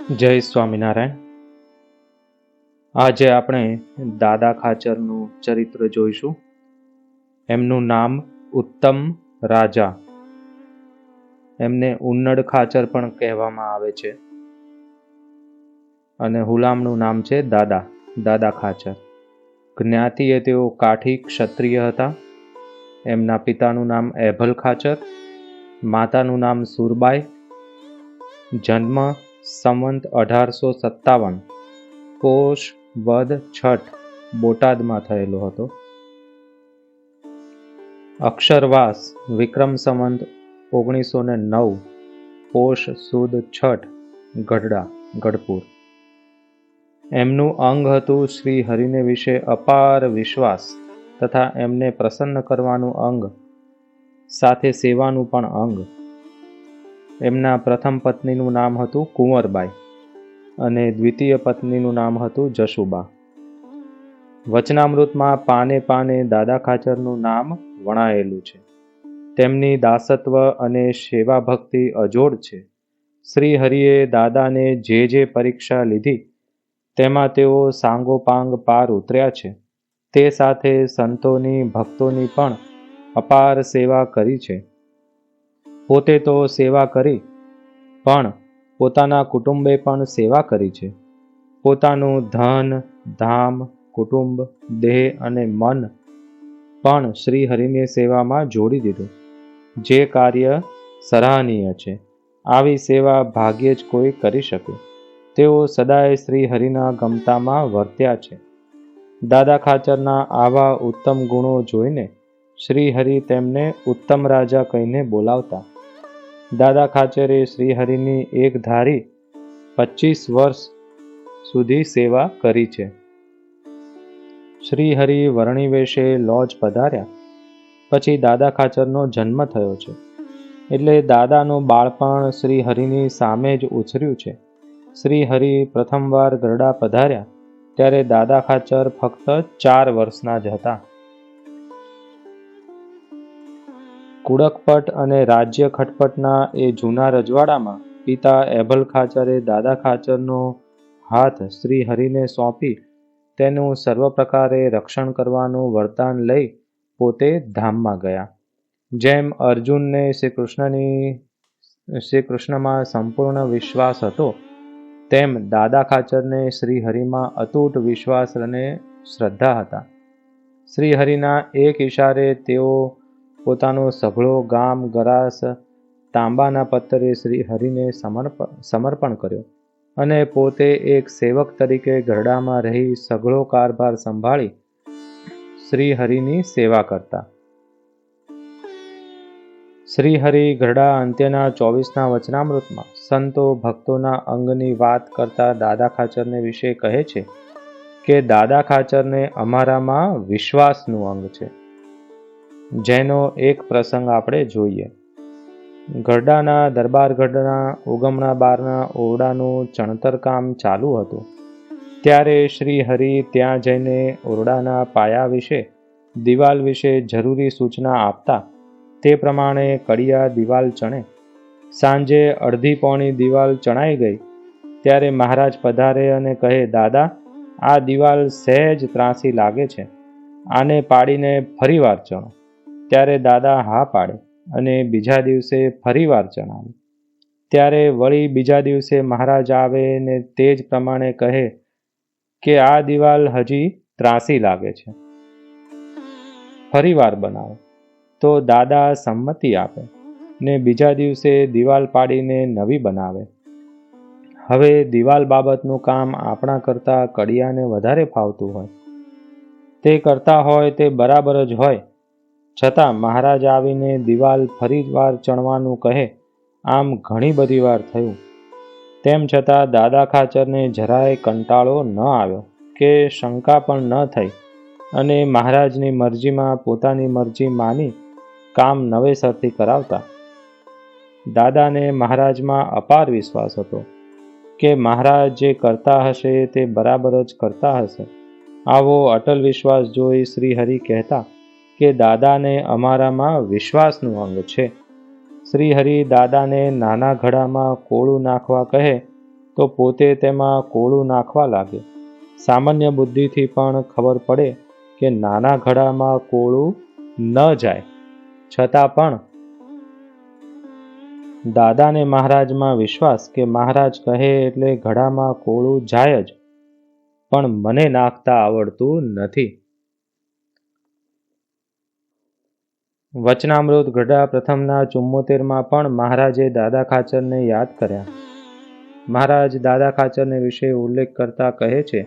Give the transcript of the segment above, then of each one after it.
જય સ્વામિનારાયણ. આજે આપણે દાદા ખાચરનું ચરિત્ર જોઈશું. એમનું નામ ઉત્તમ રાજા. એમને ઉન્નડ ખાચર પણ કહેવામાં આવે છે અને હુલામણું નામ છે દાદા ખાચર. જ્ઞાતિએ તેઓ કાઠી ક્ષત્રિય હતા. એમના પિતાનું નામ એભલ ખાચર, માતાનું નામ સુરબાઈ. જન્મ સંવંત 1857 પોષ વદ છઠ બોટાદમાં થયેલો હતો. અક્ષરવાસ વિક્રમ સંવંત 1909 પોષ સુદ છઠ ગઢપુર. એમનું અંગ હતું શ્રી હરિને વિશે અપાર વિશ્વાસ તથા એમને પ્રસન્ન કરવાનું અંગ, સાથે સેવાનું પણ અંગ. એમના પ્રથમ પત્નીનું નામ હતું કુંવરબાઈ અને દ્વિતીય પત્નીનું નામ હતું જશુબા. વચનામૃતમાં પાને પાને દાદા ખાચરનું નામ વણાયેલું છે. તેમની દાસત્વ અને સેવા ભક્તિ અજોડ છે. શ્રી હરિએ દાદાને જે પરીક્ષા લીધી તેમાં તેઓ સાંગોપાંગ પાર ઉતર્યા છે. તે સાથે સંતોની ભક્તોની પણ અપાર સેવા કરી છે. પોતે તો સેવા કરી, પણ પોતાના કુટુંબે પણ સેવા કરી છે. પોતાનું ધન, ધામ, કુટુંબ, દેહ અને મન પણ શ્રી હરિની સેવામાં જોડી દીધું, જે કાર્ય સરાહનીય છે. આવી સેવા ભાગ્યે જ કોઈ કરી શકે. તેઓ સદાય શ્રી હરિના ગમતામાં વર્ત્યા છે. દાદા ખાચરના આવા ઉત્તમ ગુણો જોઈને શ્રી હરિ તેમને ઉત્તમ રાજા કહીને બોલાવતા. દાદા ખાચરે શ્રી હરિની એક ધારી 25 વર્ષ સુધી સેવા કરી છે. શ્રી હરિ વરણી વેશે લોજ પધાર્યા પછી દાદા ખાચરનો જન્મ થયો છે. એટલે દાદાનું બાળપણ શ્રી હરિની સામે જ ઉછર્યું છે. શ્રી હરિ પ્રથમવાર ગરડા પધાર્યા ત્યારે દાદા ખાચર ફક્ત 4 વર્ષના જ હતા. કુડકપટ અને રાજ્ય ખટપટના એ જૂના રજવાડામાં પિતા એભલ ખાચરે દાદા ખાચરનો હાથ શ્રી હરિને સોંપી તેનું સર્વ પ્રકારે રક્ષણ કરવાનું વરદાન લઈ પોતે ધામમાં ગયા. જેમ અર્જુનને શ્રી કૃષ્ણમાં સંપૂર્ણ વિશ્વાસ હતો, તેમ દાદા ખાચરને શ્રી હરિમાં અતૂટ વિશ્વાસ અને શ્રદ્ધા હતા. શ્રી હરિના એક ઇશારે તેઓ પોતાનો સઘળો ગામ ગરાસ તાંબાના પત્તરે શ્રી હરિને સમર્પણ કર્યો અને પોતે એક સેવક તરીકે ગરડામાં રહી સઘળો કારભાર સંભાળી શ્રી હરિની સેવા કરતા. શ્રી હરિ ગરડા અંત્યના 24ના વચનામૃતમાં સંતો ભક્તોના અંગની વાત કરતા દાદા ખાચરને વિશે કહે છે કે દાદા ખાચરને અમારામાં વિશ્વાસનું અંગ છે. જેનો એક પ્રસંગ આપણે જોઈએ. ગરડાના દરબારગઢના ઉગમણા બારના ઓરડાનું ચણતર કામ ચાલુ હતું. ત્યારે શ્રી હરિ ત્યાં જઈને ઓરડાના પાયા વિશે, દિવાલ વિશે જરૂરી સૂચના આપતા તે પ્રમાણે કડિયા દિવાલ ચણે. સાંજે અડધી પોણી દિવાલ ચણાઈ ગઈ ત્યારે મહારાજ પધારે અને કહે, દાદા, આ દિવાલ સહેજ ત્રાંસી લાગે છે, આને પાડીને ફરી વાર ચણો. ત્યારે દાદા હા પાડે અને બીજા દિવસે ફરી વાર ચણાવે. ત્યારે વળી બીજા દિવસે મહારાજ આવે ને તે જ પ્રમાણે કહે કે આ દિવાલ હજી ત્રાંસી લાગે છે, ફરી વાર બનાવો. તો દાદા સંમતિ આપે ને બીજા દિવસે દિવાલ પાડીને નવી બનાવે. હવે દિવાલ બાબતનું કામ આપણા કરતાં કડિયાને વધારે ફાવતું હોય. તે કરતા હોય તે બરાબર જ હોય, છતાં મહારાજ આવીને દિવાલ ફરી વાર ચણવાનું કહે. આમ ઘણી બધી વાર થયું. તેમ છતાં દાદા ખાચરને જરાય કંટાળો ન આવ્યો કે શંકા પણ ન થઈ અને મહારાજની મરજીમાં પોતાની મરજી માની કામ નવેસરથી કરાવતા. દાદાને મહારાજમાં અપાર વિશ્વાસ હતો કે મહારાજ જે કરતા હશે તે બરાબર જ કરતા હશે. આવો અટલ વિશ્વાસ જોઈ શ્રી હરિ કહેતા કે દાદાને અમારામાં વિશ્વાસનું અંગ છે. શ્રી હરિ દાદાને નાના ઘડામાં કોળું નાખવા કહે તો પોતે તેમાં કોળું નાખવા લાગે. સામાન્ય બુદ્ધિથી પણ ખબર પડે કે નાના ઘડામાં કોળું ન જાય, છતાં પણ દાદાને મહારાજમાં વિશ્વાસ કે મહારાજ કહે એટલે ઘડામાં કોળું જાય જ, પણ મને નાખતા આવડતું નથી. વચનામૃત ગઢડા પ્રથમના 74માં પણ મહારાજે દાદા ખાચરને યાદ કર્યા. મહારાજ દાદા ખાચરને વિશે ઉલ્લેખ કરતા કહે છે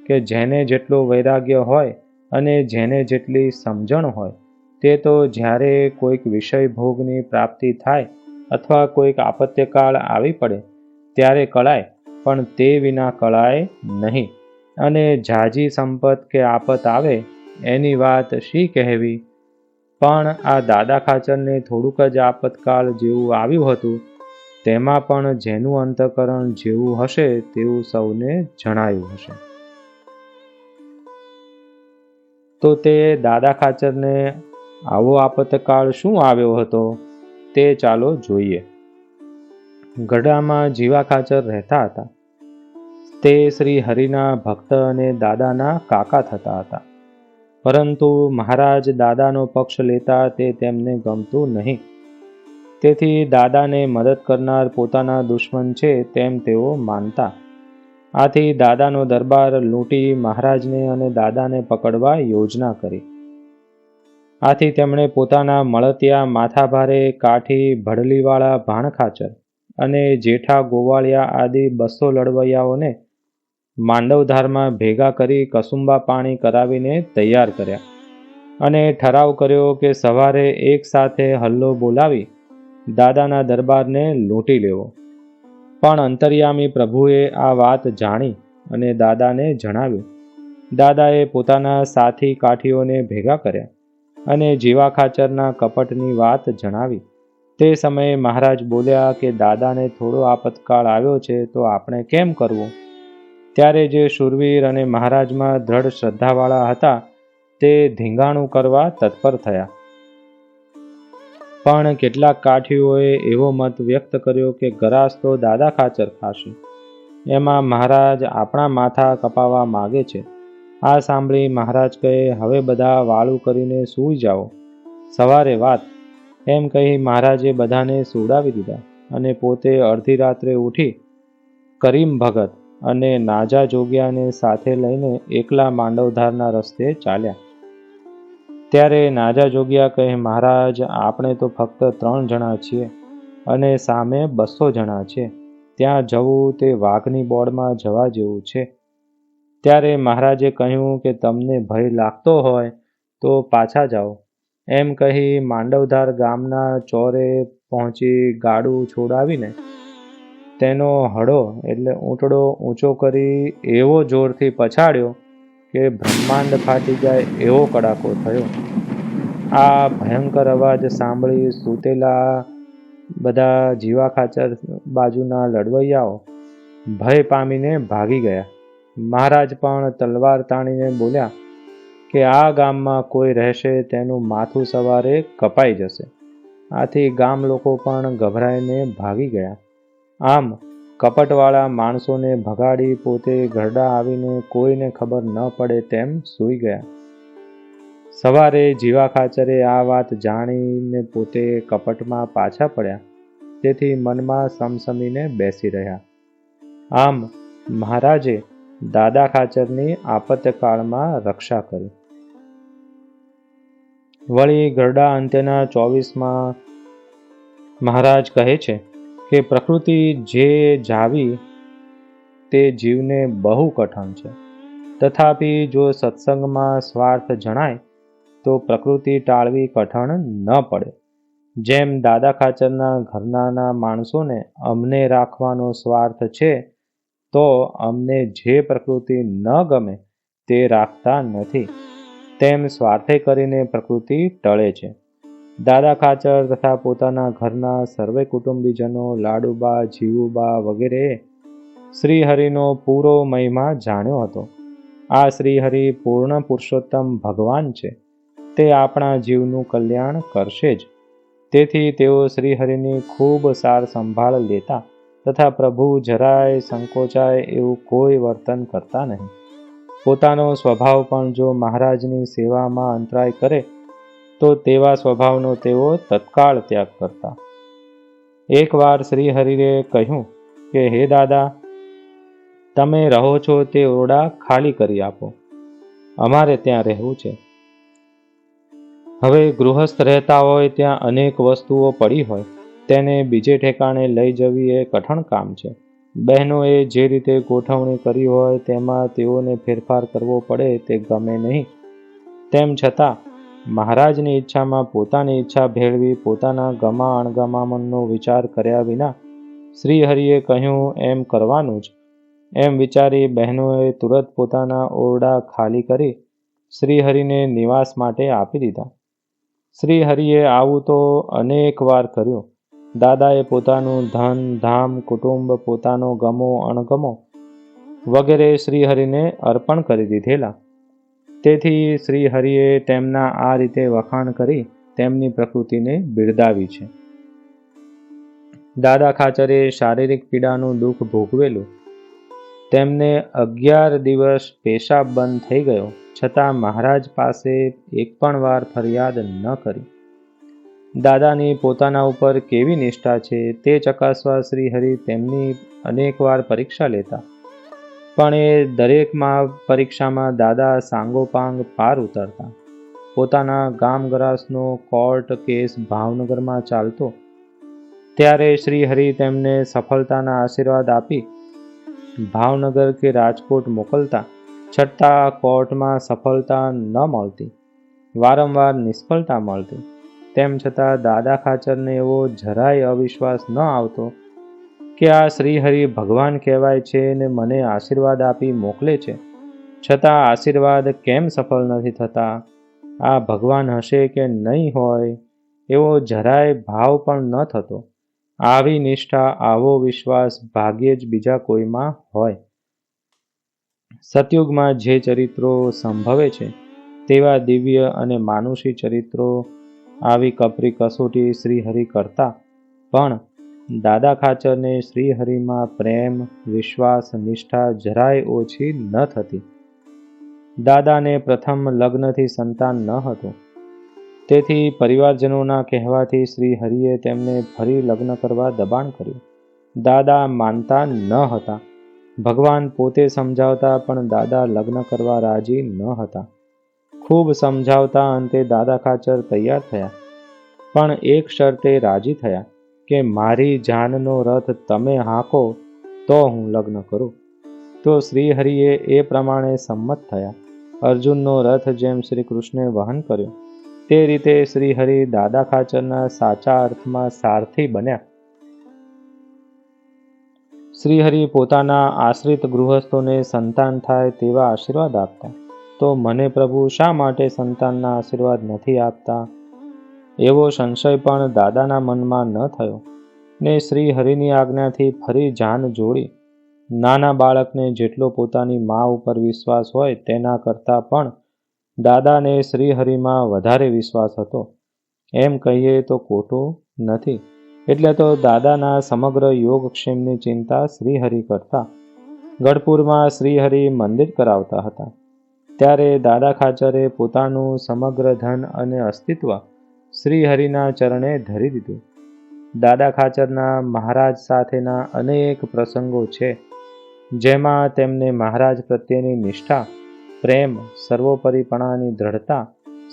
કે જેને જેટલું વૈરાગ્ય હોય અને જેને જેટલી સમજણ હોય તે તો જ્યારે કોઈક વિષય ભોગની પ્રાપ્તિ થાય અથવા કોઈક આપત્યકાળ આવી પડે ત્યારે કળાય, પણ તે વિના કળાય નહીં. અને ઝાઝી સંપત કે આફત આવે એની વાત શી કહેવી? પણ આ દાદા ખાચરને થોડુંક જ આપતકાળ જેવું આવ્યું હતું, તેમાં પણ જેનું અંતઃકરણ જેવું હશે તેવું સૌને જણાયું હશે. તો તે દાદા ખાચરને આવો આપતકાળ શું આવ્યો હતો તે ચાલો જોઈએ. ગઢડામાં જીવા ખાચર રહેતા હતા. તે શ્રી હરિના ભક્ત અને દાદાના કાકા થતા હતા. પરંતુ મહારાજ દાદાનો પક્ષ લેતા તે તેમને ગમતું નહીં. તેથી દાદાને મદદ કરનાર પોતાના દુશ્મન છે તેમ તેઓ માનતા. આથી દાદાનો દરબાર લૂંટી મહારાજને અને દાદાને પકડવા યોજના કરી. આથી તેમણે પોતાના મળતિયા માથાભારે કાઠી ભડલીવાળા ભાણખાચર અને જેઠા ગોવાળિયા આદિ 200 લડવૈયાઓને માંડવધારમાં ભેગા કરી કસુંબા પાણી કરાવીને તૈયાર કર્યા અને ઠરાવ કર્યો કે સવારે એક સાથે હલ્લો બોલાવી દાદાના દરબારને લૂંટી લેવો. પણ અંતર્યામી પ્રભુએ આ વાત જાણી અને દાદાને જણાવ્યું. દાદાએ પોતાના સાથી કાઠીઓને ભેગા કર્યા અને જીવા ખાચરના કપટની વાત જણાવી. તે સમયે મહારાજ બોલ્યા કે દાદાને થોડો આપતકાળ આવ્યો છે તો આપણે કેમ કરવું? ત્યારે જે શૂરવીર અને મહારાજમાં દ્રઢ શ્રદ્ધાવાળા હતા તે ધીંગાણું કરવા તત્પર થયા. પણ કેટલાક કાઠીઓએ એવો મત વ્યક્ત કર્યો કે ગરાસ તો દાદા ખાચર ખાશે, એમાં મહારાજ આપણા માથા કપાવવા માગે છે. આ સાંભળી મહારાજ કહે, હવે બધા વાળું કરીને સૂઈ જાઓ, સવારે વાત. એમ કહી મહારાજે બધાને સુવડાવી દીધા અને પોતે અડધી રાત્રે ઉઠી કરીમ ભગત અને નાજા જોગ્યાને સાથે લઈને એકલા માંડવધારના રસ્તે ચાલ્યા. ત્યારે નાજા જોગ્યા કહે, મહારાજ આપણે તો ફક્ત 3 જણા છીએ અને સામે 200 જણા છે. ત્યાં જવું તે વાઘની બોર્ડમાં જવા જેવું છે. ત્યારે મહારાજે કહ્યું કે તમને ભય લાગતો હોય તો પાછા જાઓ. એમ કહી માંડવધાર ગામના ચોરે પહોંચી ગાડું છોડાવીને તેનો હડો એટલે ઊંટડો ઊંચો કરી એવો જોરથી પછાડ્યો કે બ્રહ્માંડ ફાટી જાય એવો કડાકો થયો. આ ભયંકર અવાજ સાંભળી સૂતેલા બધા જીવા ખાચર બાજુના લડવૈયાઓ ભય પામીને ભાગી ગયા. મહારાજ પણ તલવાર તાણીને બોલ્યા કે આ ગામમાં કોઈ રહેશે તેનું માથું સવારે કપાઈ જશે. આથી ગામ લોકો પણ ગભરાઈને ભાગી ગયા. આમ કપટવાળા માણસોને ભગાડી પોતે ગઢડા આવીને કોઈને ખબર ન પડે તેમ સૂઈ ગયા. સવારે જીવા ખાચરે આ વાત જાણીને પોતે કપટમાં પાછા પડ્યા. તેથી મનમાં સમસમીને બેસી રહ્યા. આમ મહારાજે દાદા ખાચરની આપતકાળમાં રક્ષા કરી. વળી ગરડા અંત્યના 24માં મહારાજ કહે છે કે પ્રકૃતિ જે જાવી તે જીવને બહુ કઠણ છે. તથાપિ જો સત્સંગમાં સ્વાર્થ જણાય તો પ્રકૃતિ ટાળવી કઠણ ન પડે. જેમ દાદા ખાચરના ઘરનાના માણસોને અમને રાખવાનો સ્વાર્થ છે તો અમને જે પ્રકૃતિ ન ગમે તે રાખતા નથી, તેમ સ્વાર્થે કરીને પ્રકૃતિ ટળે છે. દાદા ખાચર તથા પોતાના ઘરના સર્વે કુટુંબીજનો લાડુબા, જીવુબા વગેરેએ શ્રીહરિનો પૂરો મહિમા જાણ્યો હતો. આ શ્રીહરિ પૂર્ણ પુરુષોત્તમ ભગવાન છે. તે આપણા જીવનું કલ્યાણ કરશે જ. તેથી તેઓ શ્રીહરિની ખૂબ સાર સંભાળ લેતા તથા પ્રભુ જરાય સંકોચાય એવું કોઈ વર્તન કરતા નહીં. પોતાનો સ્વભાવ પણ જો મહારાજની સેવામાં અંતરાય કરે તો તેવા સ્વભાવનો તેઓ તત્કાળ ત્યાગ કરતા. એકવાર શ્રી હરિએ કહ્યું કે હે દાદા, તમે રહો છો તે ઓરડા ખાલી કરી આપો, અમારે ત્યાં રહેવું છે. હવે ગૃહસ્થ રહેતા હોય ત્યાં અનેક વસ્તુઓ પડી હોય, તેને બીજે ઠેકાણે લઈ જવી એ કઠણ કામ છે. બહેનોએ જે રીતે ગોઠવણી કરી હોય તેમાં તેઓને ફેરફાર કરવો પડે તે ગમે નહીં. તેમ છતાં મહારાજની ઈચ્છામાં પોતાની ઈચ્છા ભેળવી પોતાના ગમા અણગમામણનો વિચાર કર્યા વિના શ્રી હરિએ કહ્યું એમ કરવાનું જ, એમ વિચારી બહેનોએ તુરત પોતાના ઓરડા ખાલી કરી શ્રી હરિને નિવાસ માટે આપી દીધા. શ્રી હરિએ આવું તો અનેક વાર કર્યું. દાદાએ પોતાનું ધન, ધામ, કુટુંબ, પોતાનો ગમો અણગમો વગેરે શ્રી હરિને અર્પણ કરી દીધેલા. તેથી શ્રી હરિએ તેમના આ રીતે વખાણ કરી તેમની પ્રકૃતિને બિરદાવી છે. દાદા ખાચરે શારીરિક પીડાનું દુઃખ ભોગવેલું. તેમને 11 દિવસ પેશાબ બંધ થઈ ગયો, છતાં મહારાજ પાસે એક પણ વાર ફરિયાદ ન કરી. દાદાની પોતાના ઉપર કેવી નિષ્ઠા છે તે ચકાસવા શ્રી હરિ તેમની અનેકવાર પરીક્ષા લેતા. પણ એ દરેક પરીક્ષામાં દાદા સાંગોપાંગ પાર ઉતરતા. પોતાના ગામગરાસનો કોર્ટ કેસ ભાવનગરમાં ચાલતો ત્યારે શ્રી હરિ તેમને સફળતાના આશીર્વાદ આપી ભાવનગર કે રાજકોટ મોકલતા. છતાં કોર્ટમાં સફળતા ન મળતી, વારંવાર નિષ્ફળતા મળતી. તેમ છતાં દાદા ખાચરને એવો જરાય અવિશ્વાસ ન આવતો કે આ શ્રી હરિ ભગવાન કહેવાય છે ને મને આશીર્વાદ આપી મોકલે છે, છતાં આશીર્વાદ કેમ સફળ નથી થતા? આ ભગવાન હશે કે નહીં હોય એવો જરાય ભાવ પણ ન થતો. આવી નિષ્ઠા, આવો વિશ્વાસ ભાગ્યે જ બીજા કોઈમાં હોય. સતયુગમાં જે ચરિત્રો સંભવે છે તેવા દિવ્ય અને માનુષી ચરિત્રો આવી કપરી કસોટી શ્રી હરિ કરતા. પણ દાદા ખાચરને શ્રી હરિમાં પ્રેમ, વિશ્વાસ, નિષ્ઠા જરાય ઓછી ન થતી. દાદાને પ્રથમ લગ્નથી સંતાન ન હતું. તેથી પરિવારજનોના કહેવાથી શ્રી હરિએ તેમને ફરી લગ્ન કરવા દબાણ કર્યું. દાદા માનતા ન હતા. ભગવાન પોતે સમજાવતા પણ દાદા લગ્ન કરવા રાજી ન હતા. ખૂબ સમજાવતા અંતે દાદા ખાચર તૈયાર થયા, પણ એક શરતે રાજી થયા કે મારી જાનનો રથ તમે હાંકો તો હું લગ્ન કરું. તો શ્રી હરિએ એ પ્રમાણે સંમત થયા. અર્જુનનો રથ જેમ શ્રી કૃષ્ણે વહન કર્યો તે રીતે શ્રી હરિ દાદા ખાચરના સાચા અર્થમાં સારથી બન્યા. શ્રી હરિ પોતાના આશ્રિત ગૃહસ્થોને સંતાન થાય તેવા આશીર્વાદ આપતા. તો મને પ્રભુ શા માટે સંતાનના આશીર્વાદ નથી આપતા? એવો સંશય પણ દાદાના મનમાં ન થયો ને શ્રી હરિની આજ્ઞાથી ફરી જાન જોડી. નાના બાળકને જેટલો પોતાની મા ઉપર વિશ્વાસ હોય તેના કરતાં પણ દાદાને શ્રી હરિમાં વધારે વિશ્વાસ હતો. એમ કહીએ તો ખોટું નથી. એટલે તો દાદાના સમગ્ર યોગક્ષેમની ચિંતા શ્રી હરિ કરતા. ગઢપુરમાં શ્રી હરિ મંદિર કરાવતા હતા ત્યારે દાદા ખાચરે પોતાનું સમગ્ર ધન અને અસ્તિત્વ શ્રી હરિના ચરણે ધરી દીધું. દાદા ખાચરના મહારાજ સાથેના અનેક પ્રસંગો છે જેમાં તેમને મહારાજ પ્રત્યેની નિષ્ઠા, પ્રેમ, સર્વોપરીપણાની દ્રઢતા,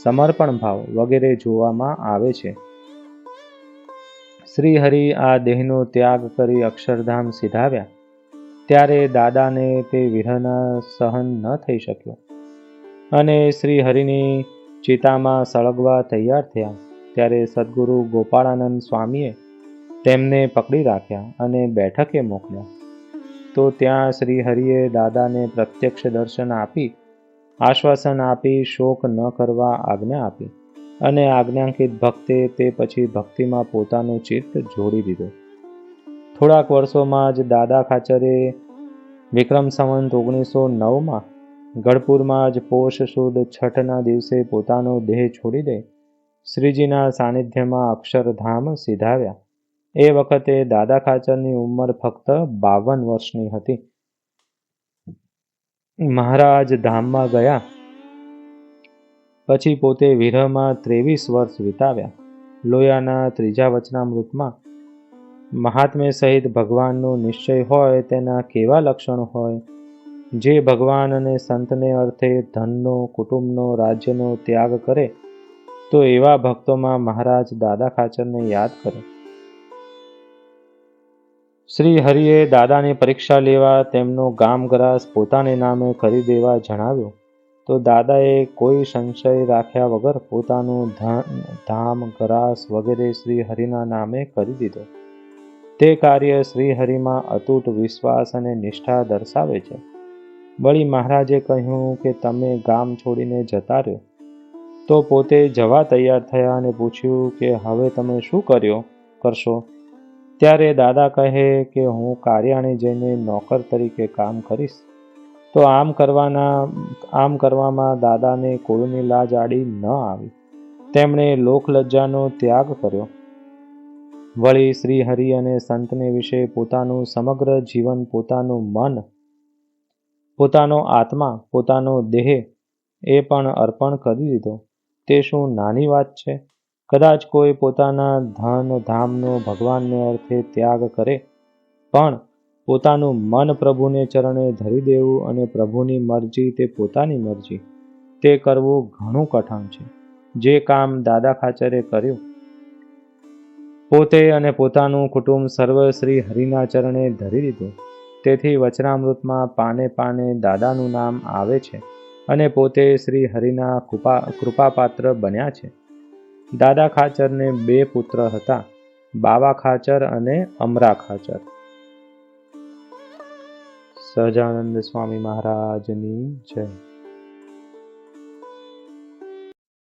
સમર્પણ ભાવ વગેરે જોવામાં આવે છે. શ્રી હરિ આ દેહનો ત્યાગ કરી અક્ષરધામ સિધાવ્યા ત્યારે દાદાને તે વિરહના સહન ન થઈ શક્યો અને શ્રી હરિની ચિતામાં સળગવા તૈયાર થયા. ત્યારે સદગુરુ ગોપાળાનંદ સ્વામીએ તેમને પકડી રાખ્યા અને બેઠકે મોકલ્યા. તો ત્યાં શ્રી હરિએ દાદાને પ્રત્યક્ષ દર્શન આપી આશ્વાસન આપી શોક ન કરવા આજ્ઞા આપી અને આજ્ઞાંકિત ભક્તે તે પછી ભક્તિમાં પોતાનું ચિત્ત જોડી દીધું. થોડાક વર્ષોમાં જ દાદા ખાચરે વિક્રમ સંવંત 1909માં ગઢપુરમાં જ પોષ સુદ છઠના દિવસે પોતાનો દેહ છોડી દે શ્રીજીના સાનિધ્યમાં અક્ષરધામ સિધાવ્યા. એ વખતે દાદા ખાચરની ઉંમર ફક્ત 52 વર્ષની હતી. મહારાજ ધામમાં ગયા પછી પોતે વિરહમાં 23 વર્ષ વિતાવ્યા. લોયાના ત્રીજા વચનામૃતમાં મહાત્મ્ય સહિત ભગવાનનો નિશ્ચય હોય તેના કેવા લક્ષણો હોય? જે ભગવાન અને સંતને અર્થે ધનનો, કુટુંબનો, રાજ્યનો ત્યાગ કરે તો એવા ભક્તોમાં મહારાજ દાદા ખાચરને યાદ કરે. શ્રી હરિએ દાદાની પરીક્ષા લેવા તેમનો ગામ-ગરાસ પોતાને નામે કરી દેવા જણાવ્યું તો દાદાએ કોઈ સંશય રાખ્યા વગર પોતાનું ધન, ધામ, ગરાસ વગેરે શ્રી હરિના નામે કરી દીધો. તે કાર્ય શ્રી હરિમાં અતૂટ વિશ્વાસ અને નિષ્ઠા દર્શાવે છે. વળી મહારાજે કહ્યું કે તમે ગામ છોડીને જતા રહ્યો તો પોતે જવા તૈયાર થયા અને પૂછ્યું કે હવે તમે શું કરશો? ત્યારે દાદા કહે કે હું કાર્યાણે જઈને નોકર તરીકે કામ કરીશ. તો આમ કરવામાં દાદાને કોઈની લાજ આડી ન આવી. તેમણે લોકલજ્જાનો ત્યાગ કર્યો. વળી શ્રી હરિ અને સંતને વિશે પોતાનું સમગ્ર જીવન, પોતાનું મન, પોતાનો આત્મા, પોતાનો દેહ એ પણ અર્પણ કરી દીધો. તે શું નાની વાત છે? કદાચ કોઈ પોતાના ધન, ધામનો ભગવાનને અર્થે ત્યાગ કરે, પણ પોતાનું મન પ્રભુને ચરણે ધરી દેવું અને પ્રભુની મરજી તે પોતાની મરજી, તે કરવું ઘણું કઠણ છે. જે કામ દાદા ખાચરે કર્યું, પોતે અને પોતાનું કુટુંબ સર્વ શ્રી હરિના ચરણે ધરી દીધું. તેથી વચનામૃતમાં પાને પાને દાદાનું નામ આવે છે અને પોતે શ્રી હરિના કૃપાપાત્ર બન્યા છે. દાદા ખાચરને 2 પુત્ર હતા, બાવા ખાચર અને અમરા ખાચર. સહજાનંદ સ્વામી મહારાજની જય.